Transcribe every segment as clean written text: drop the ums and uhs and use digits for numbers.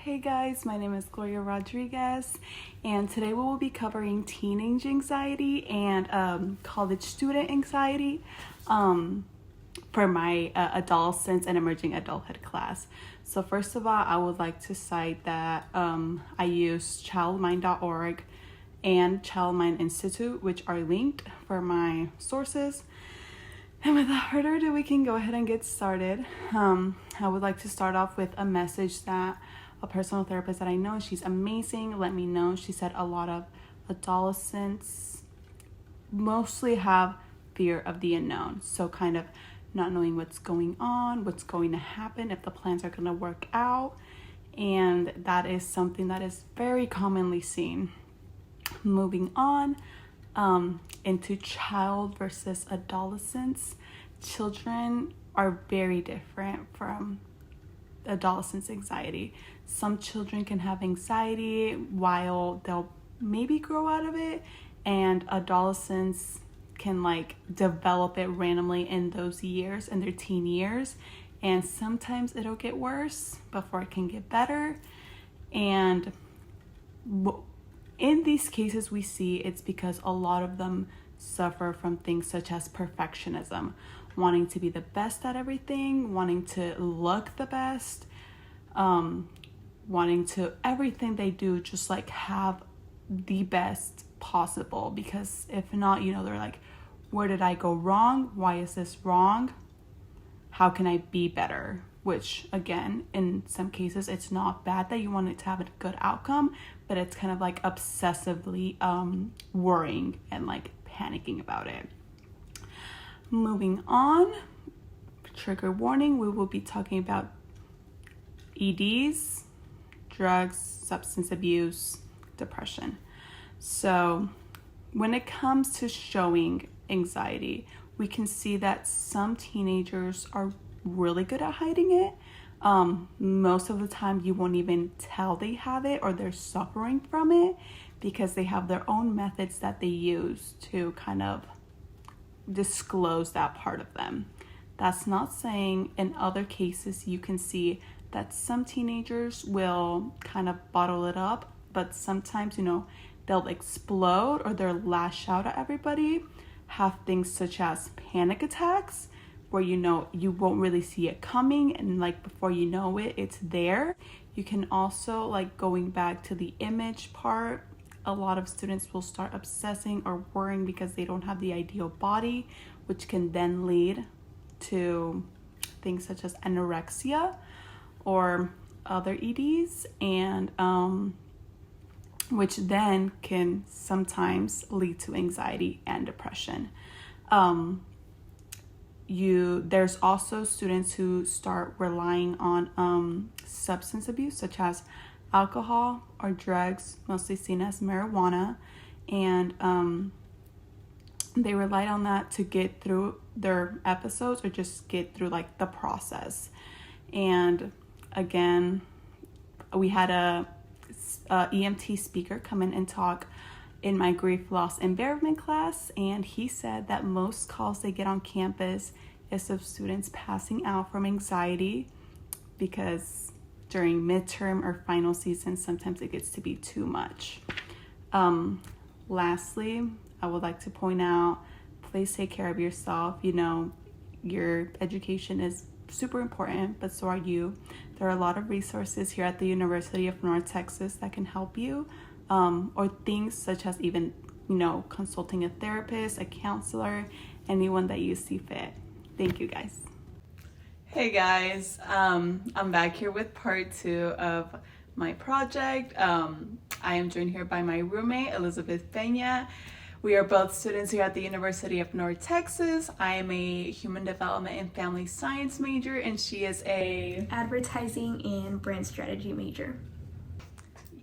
Hey guys, my name is Gloria Rodriguez, and today we will be covering teenage anxiety and college student anxiety for my adolescents and emerging adulthood class. So first of all, I would like to cite that I use childmind.org and Child Mind Institute, which are linked for my sources. And without further ado, we can go ahead and get started. I would like to start off with a message that a personal therapist that I know, she's amazing, let me know. She said a lot of adolescents mostly have fear of the unknown. So kind of not knowing what's going on, what's going to happen, if the plans are going to work out. And that is something that is very commonly seen. Moving on into child versus adolescents. Children are very different from adolescents' anxiety. Some children can have anxiety while they'll maybe grow out of it, and adolescents can develop it randomly in those years, in their teen years, and sometimes it'll get worse before it can get better. And in these cases, we see it's because a lot of them suffer from things such as perfectionism, wanting to be the best at everything, wanting to look the best, wanting to everything they do just have the best possible, because if not, they're like, where did I go wrong? Why is this wrong? How can I be better? Which again, in some cases, it's not bad that you want it to have a good outcome, but it's kind of obsessively worrying and panicking about it. Moving on, trigger warning, we will be talking about EDs, drugs, substance abuse, depression. So when it comes to showing anxiety, we can see that some teenagers are really good at hiding it. Most of the time you won't even tell they have it or they're suffering from it, because they have their own methods that they use to kind of disclose that part of them. That's not saying in other cases you can see that some teenagers will kind of bottle it up, but sometimes they'll explode or they'll lash out at everybody, have things such as panic attacks where you won't really see it coming, and before you know it, it's there. You can also, going back to the image part, a lot of students will start obsessing or worrying because they don't have the ideal body, which can then lead to things such as anorexia or other EDs, and which then can sometimes lead to anxiety and depression. There's also students who start relying on substance abuse, such as alcohol or drugs, mostly seen as marijuana, and they relied on that to get through their episodes or just get through the process. And again, we had a EMT speaker come in and talk in my grief loss and bereavement class, and he said that most calls they get on campus is of students passing out from anxiety, because during midterm or final season sometimes it gets to be too much. Lastly, I would like to point out, please take care of yourself. Your education is super important, but so are you. There are a lot of resources here at the University of North Texas that can help you, or things such as even consulting a therapist, a counselor, anyone that you see fit. Thank you, guys. Hey guys, I'm back here with part 2 of my project. I am joined here by my roommate, Elizabeth Peña. We are both students here at the University of North Texas. I am a human development and family science major, and she is a advertising and brand strategy major.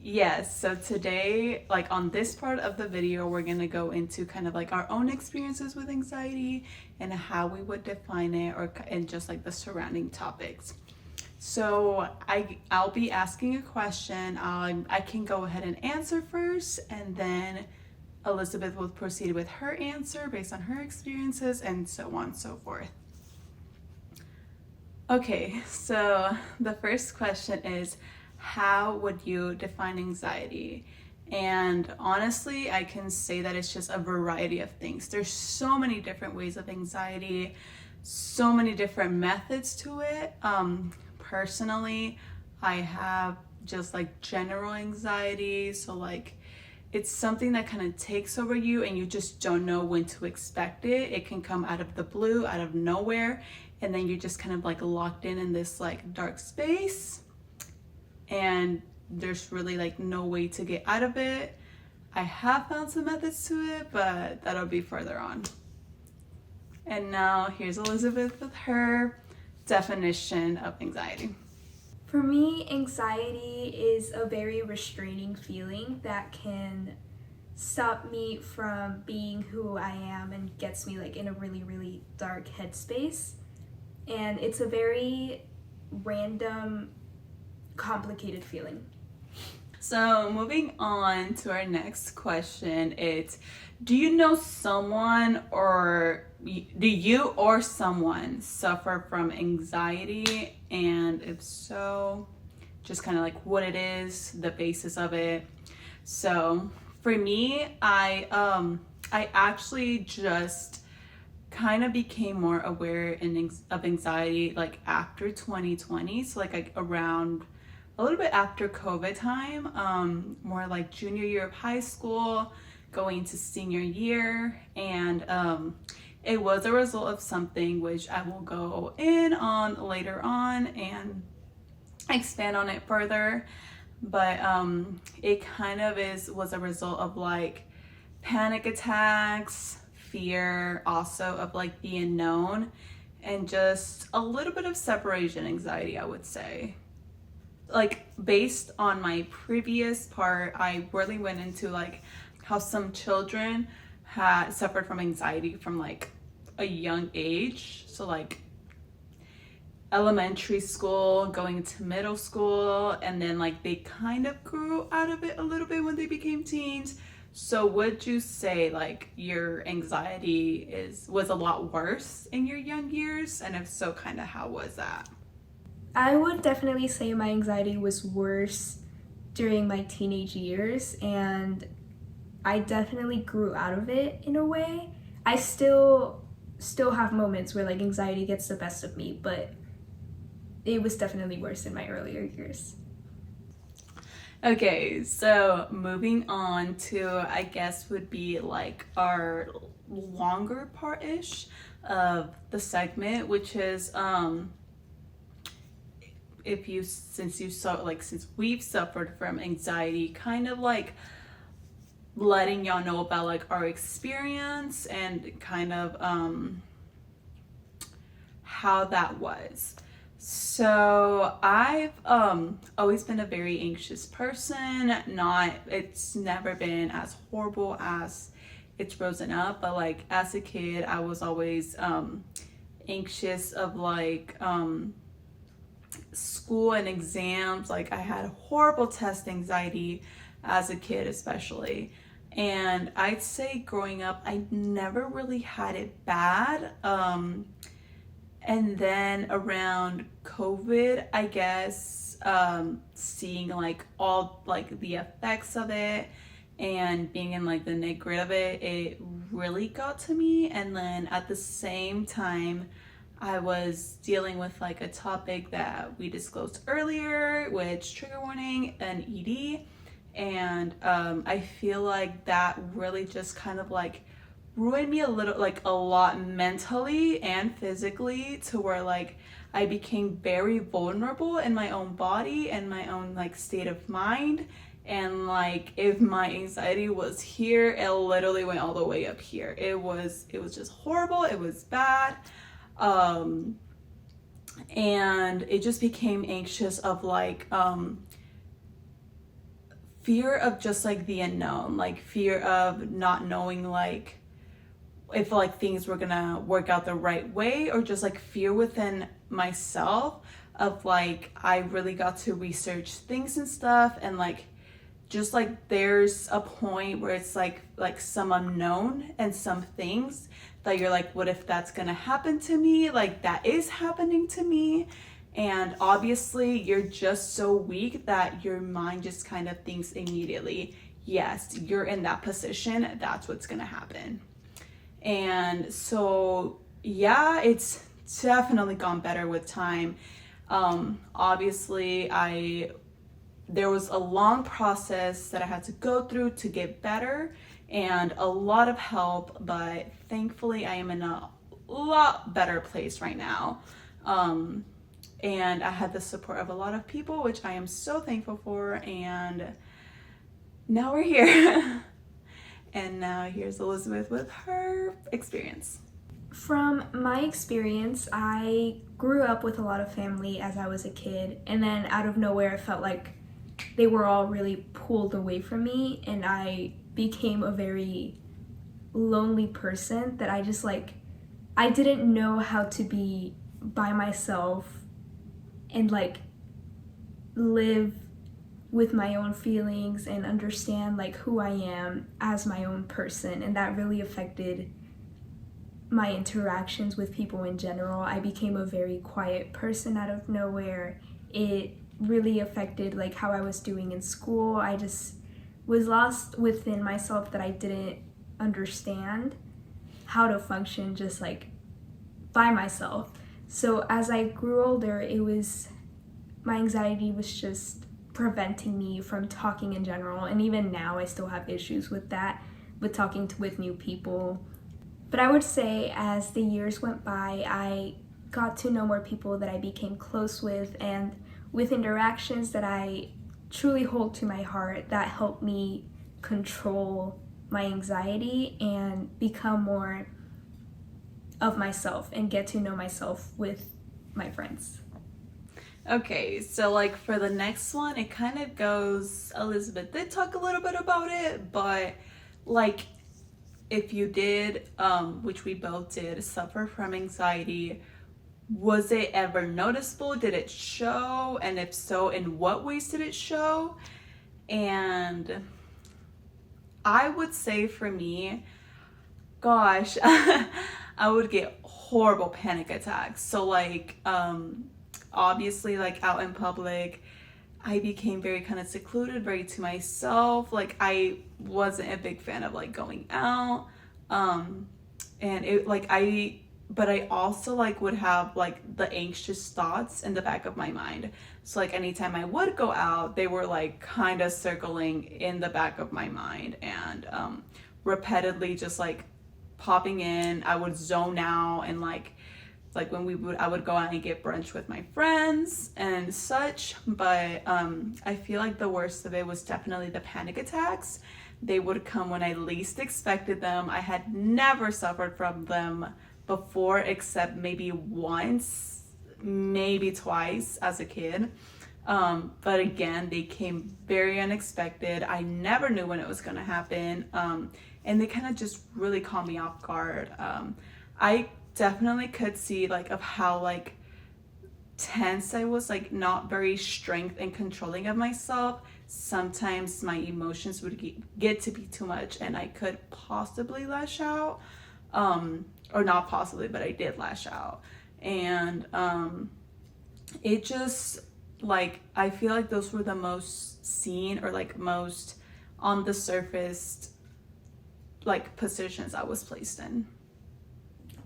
Yes, so today, on this part of the video, we're going to go into kind of our own experiences with anxiety and how we would define it, and just the surrounding topics. So I'll be asking a question. I can go ahead and answer first, and then Elizabeth will proceed with her answer based on her experiences, and so on and so forth. Okay, so the first question is, how would you define anxiety? And honestly, I can say that it's just a variety of things. There's so many different ways of anxiety, so many different methods to it. Personally, I have just like general anxiety. So like it's something that kind of takes over you and you just don't know when to expect it. It can come out of the blue, out of nowhere, and then you're just kind of like locked in this like dark space, and there's really like no way to get out of it. I have found some methods to it, but that'll be further on. And now here's Elizabeth with her definition of anxiety. For me, anxiety is a very restraining feeling that can stop me from being who I am and gets me like in a really, really dark headspace. And it's a very random, complicated feeling. So moving on to our next question, it's, do you know someone, or do you or someone suffer from anxiety? And if so, just kind of like what it is, the basis of it. So for me, I actually just kind of became more aware of anxiety like after 2020. So like around a little bit after COVID time, more like junior year of high school, going to senior year. And it was a result of something which I will go in on later on and expand on it further. But it kind of was a result of like panic attacks, fear also of like the unknown, and just a little bit of separation anxiety, I would say. Like based on my previous part, I really went into like how some children had suffered from anxiety from like a young age. So like elementary school, going to middle school, and then like they kind of grew out of it a little bit when they became teens. So would you say like your anxiety was a lot worse in your young years? And if so, kind of how was that? I would definitely say my anxiety was worse during my teenage years, and I definitely grew out of it in a way. I still have moments where like anxiety gets the best of me, but it was definitely worse in my earlier years. Okay, so moving on to, I guess, would be like our longer part-ish of the segment, which is since we've suffered from anxiety, kind of like letting y'all know about like our experience and kind of how that was. So I've always been a very anxious person. It's never been as horrible as it's risen up, but like as a kid I was always anxious of like school and exams. Like I had horrible test anxiety as a kid especially. And I'd say growing up I never really had it bad. And then around COVID, I guess, seeing like all like the effects of it and being in like the nitty-gritty of it, it really got to me. And then at the same time, I was dealing with like a topic that we disclosed earlier, which trigger warning and ED. And I feel like that really just kind of like ruined me a lot mentally and physically, to where like I became very vulnerable in my own body and my own like state of mind. And like if my anxiety was here, it literally went all the way up here. It was just horrible. It was bad. And it just became anxious of like fear of just like the unknown, like fear of not knowing like if like things were gonna work out the right way, or just like fear within myself of like I really got to research things and stuff, and like just like there's a point where it's like some unknown and some things that you're like, what if that's gonna happen to me? Like that is happening to me. And obviously, you're just so weak that your mind just kind of thinks immediately, yes, you're in that position, that's what's gonna happen. And so, yeah, it's definitely gone better with time. Obviously, there was a long process that I had to go through to get better and a lot of help, but thankfully I am in a lot better place right now. And I had the support of a lot of people, which I am so thankful for, and now we're here. And now here's Elizabeth with her experience. From my experience, I grew up with a lot of family as I was a kid, and then out of nowhere, I felt like they were all really pulled away from me, and I became a very lonely person that I didn't know how to be by myself and like live with my own feelings and understand like who I am as my own person, and that really affected my interactions with people in general. I became a very quiet person out of nowhere. It really affected like how I was doing in school. I just was lost within myself that I didn't understand how to function just like by myself. So as I grew older, my anxiety was just preventing me from talking in general, and even now I still have issues with that, with talking with new people. But I would say as the years went by, I got to know more people that I became close with, and with interactions that I truly hold to my heart that helped me control my anxiety and become more of myself and get to know myself with my friends. Okay, so like for the next one, it kind of goes, Elizabeth did talk a little bit about it, but like if you did, which we both did, suffer from anxiety, was it ever noticeable? Did it show? And if so, in what ways did it show? And I would say for me, gosh, I would get horrible panic attacks. So like, obviously like out in public, I became very kind of secluded, very to myself. Like I wasn't a big fan of like going out. And it like but I also like would have like the anxious thoughts in the back of my mind. So like anytime I would go out, they were like kind of circling in the back of my mind, and repeatedly just like popping in. I would zone out, and like when I would go out and get brunch with my friends and such. But I feel like the worst of it was definitely the panic attacks. They would come when I least expected them. I had never suffered from them before, except maybe once, maybe twice as a kid. But again, they came very unexpected. I never knew when it was gonna happen. And they kind of just really caught me off guard. I definitely could see like of how like tense I was, like not very strength and controlling of myself. Sometimes my emotions would get to be too much, and I could possibly lash out, or not possibly, but I did lash out. And it just like, I feel like those were the most seen or like most on the surface like positions I was placed in.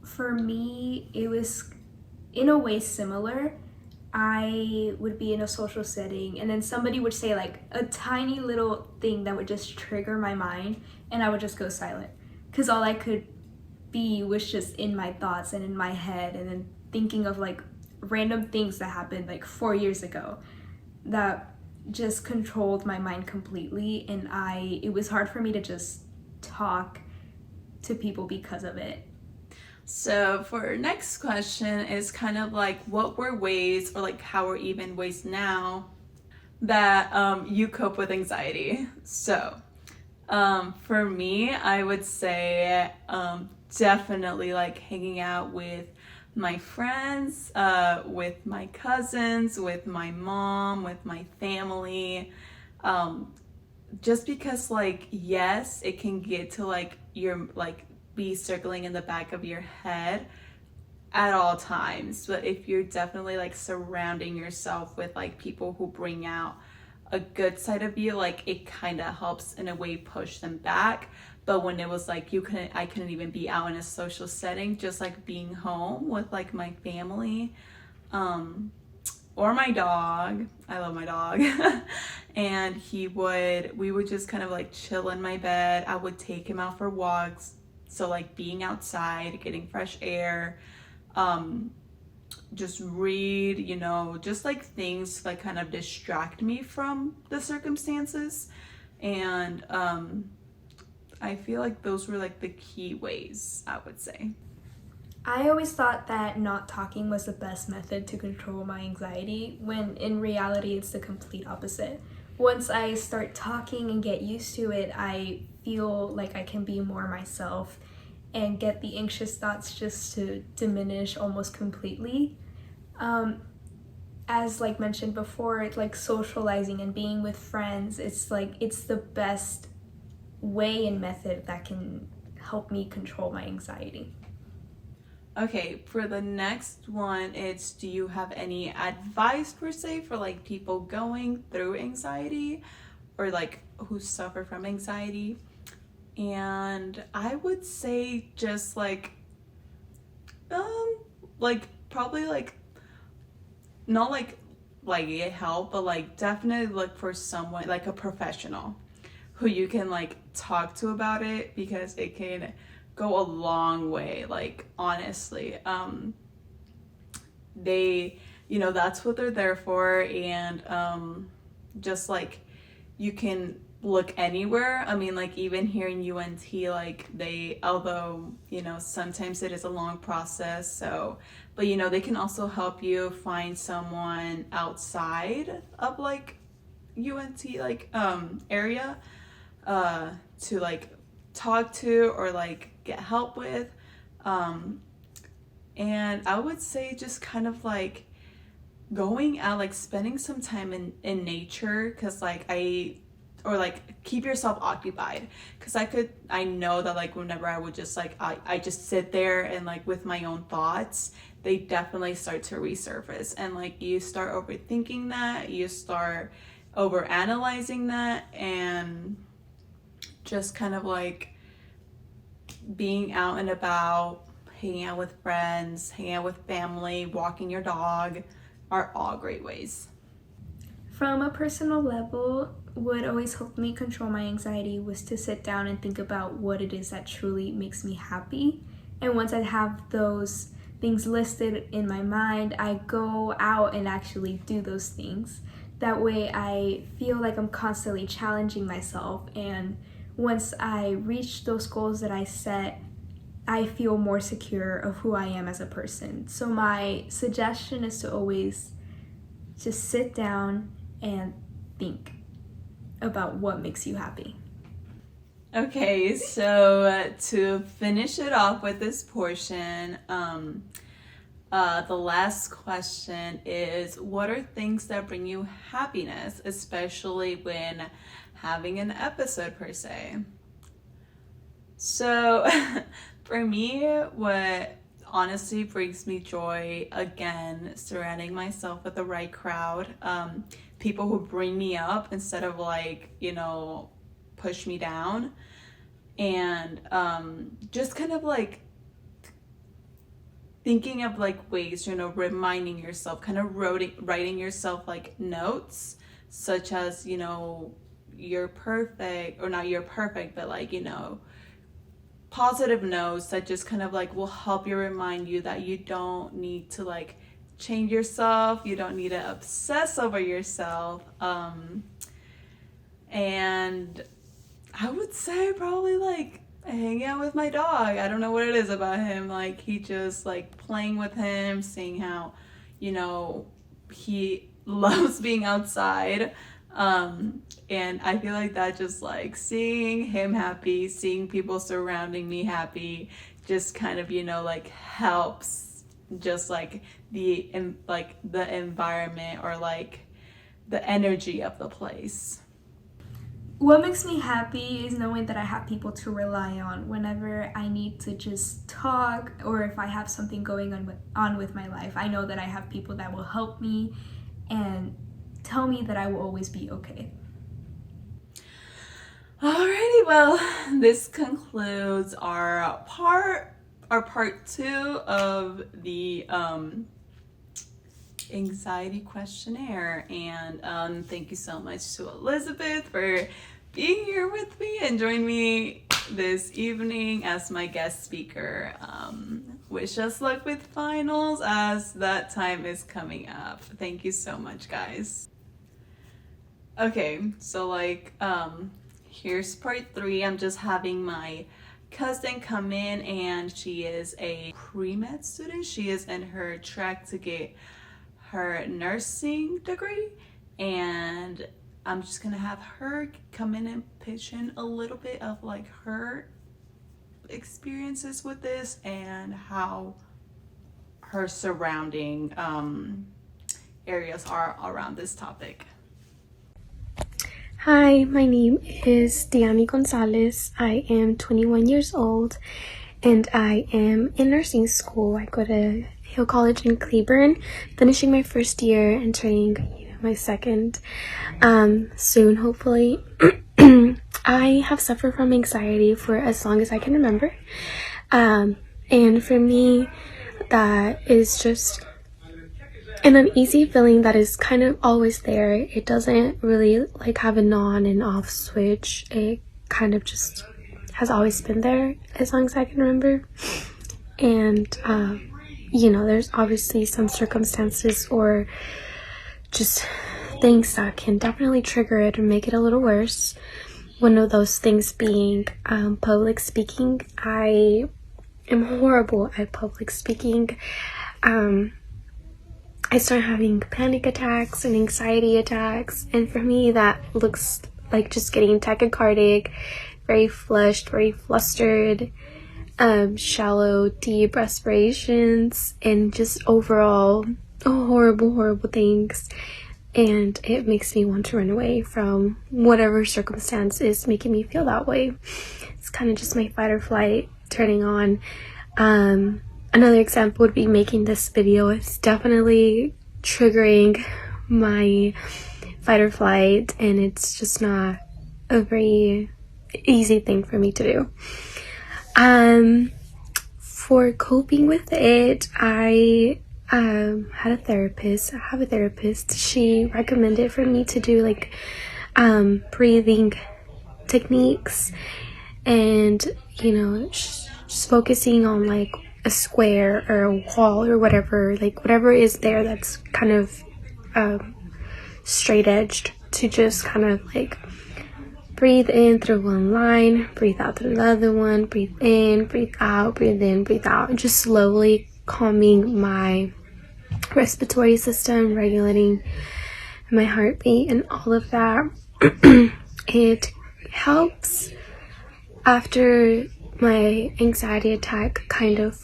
For me, it was in a way similar. I would be in a social setting, and then somebody would say like a tiny little thing that would just trigger my mind, and I would just go silent because all I could be was just in my thoughts and in my head, and then thinking of like random things that happened like 4 years ago that just controlled my mind completely, and it was hard for me to just talk to people because of it. So for our next question is kind of like, what were ways, or like how are even ways now that you cope with anxiety? So for me, I would say definitely like hanging out with my friends, with my cousins, with my mom, with my family. Just because like, yes, it can get to like your like be circling in the back of your head at all times, but if you're definitely like surrounding yourself with like people who bring out a good side of you, like it kind of helps in a way push them back. But when it was like I couldn't even be out in a social setting, just like being home with like my family, or my dog. I love my dog. And we would just kind of like chill in my bed. I would take him out for walks. So like being outside, getting fresh air, just read, just like things like kind of distract me from the circumstances. And I feel like those were like the key ways, I would say. I always thought that not talking was the best method to control my anxiety, when in reality it's the complete opposite. Once I start talking and get used to it, I feel like I can be more myself and get the anxious thoughts just to diminish almost completely. As like mentioned before, it's like socializing and being with friends, it's the best way and method that can help me control my anxiety. Okay, for the next one, it's do you have any advice per se for like people going through anxiety or like who suffer from anxiety? And I would say just like probably like not like get help, but like definitely look for someone like a professional who you can like talk to about it, because it can go a long way, like honestly. They, that's what they're there for. And just like you can look anywhere. I mean, like even here in UNT, like although sometimes it is a long process, so but they can also help you find someone outside of like UNT like area to like talk to or like get help with. And I would say just kind of like going out, like spending some time in nature, because or like keep yourself occupied, because I know that like whenever I would just like I just sit there and like with my own thoughts, they definitely start to resurface, and like you start overthinking that, you start over analyzing that, and just kind of like being out and about, hanging out with friends, hanging out with family, walking your dog are all great ways. From a personal level, what always helped me control my anxiety was to sit down and think about what it is that truly makes me happy. And once I have those things listed in my mind, I go out and actually do those things. That way I feel like I'm constantly challenging myself, and once I reach those goals that I set, I feel more secure of who I am as a person. So my suggestion is to always just sit down and think about what makes you happy. Okay, so to finish it off with this portion, the last question is, what are things that bring you happiness, especially when having an episode per se? So for me, what honestly brings me joy, again, surrounding myself with the right crowd, people who bring me up instead of like, push me down, and just kind of like thinking of like ways, reminding yourself, kind of writing yourself like notes, such as, you're perfect, or not you're perfect, but like, positive notes that just kind of like will help you, remind you that you don't need to like change yourself, you don't need to obsess over yourself. And I would say probably like hanging out with my dog. I don't know what it is about him, like he just like playing with him, seeing how he loves being outside. And I feel like that just like seeing him happy, seeing people surrounding me happy, just kind of like helps just like the environment, or like the energy of the place. what makes me happy is knowing that I have people to rely on whenever I need to just talk, or if I have something going on with my life. I know that I have people that will help me and tell me that I will always be okay. Alrighty, well, this concludes our part 2 of the anxiety questionnaire, and thank you so much to Elizabeth for being here with me and joining me this evening as my guest speaker. Wish us luck with finals as that time is coming up. Thank you so much, guys. Okay, so here's part 3. I'm just having my cousin come in, and she is a pre-med student. She is in her track to get her nursing degree, and I'm just gonna have her come in and pitch in a little bit of her experiences with this and how her surrounding areas are around this topic. Hi, my name is Diani Gonzalez. I am 21 years old and I am in nursing school. I go to Hill College in Cleburne, finishing my first year, entering my second soon, hopefully. I have suffered from anxiety for as long as I can remember. And for me, that is just an uneasy feeling that is kind of always there. It doesn't really have an on and off switch. It kind of just has always been there as long as I can remember. And there's obviously some circumstances or just things that can definitely trigger it and make it a little worse. One of those things being public speaking. I am horrible at public speaking. I start having panic attacks and anxiety attacks, and for me that looks like just getting tachycardic, very flushed, very flustered, shallow, deep respirations, and just overall horrible things. And it makes me want to run away from whatever circumstance is making me feel that way. It's kind of just my fight or flight turning on. Another example would be making this video. It's definitely triggering my fight or flight, and it's just not a very easy thing for me to do. For coping with it, I had a therapist. I have a therapist. She recommended for me to do breathing techniques, and just focusing on a square or a wall or whatever is there that's kind of straight edged, to just kind of breathe in through one line, breathe out through another one, breathe in, breathe out, breathe in, breathe out, and just slowly calming my respiratory system, regulating my heartbeat and all of that. It helps after my anxiety attack kind of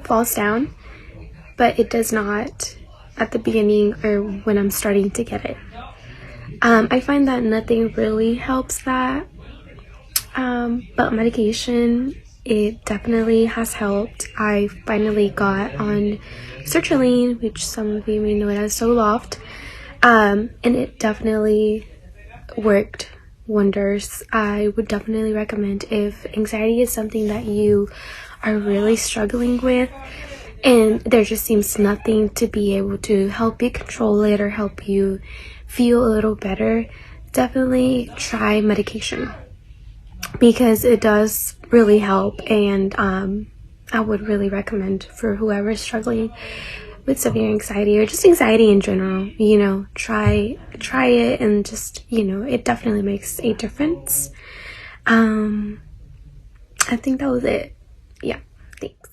falls down, but it does not at the beginning or when I'm starting to get it. I find that nothing really helps that, but medication, it definitely has helped. I finally got on sertraline, which some of you may know it as Zoloft, and it definitely worked wonders. I would definitely recommend, if anxiety is something that you are really struggling with and there just seems nothing to be able to help you control it or help you feel a little better, definitely try medication, because it does really help. And I would really recommend for whoever is struggling with severe anxiety or just anxiety in general, try it, and just, it definitely makes a difference. I think that was it. Yeah, thanks.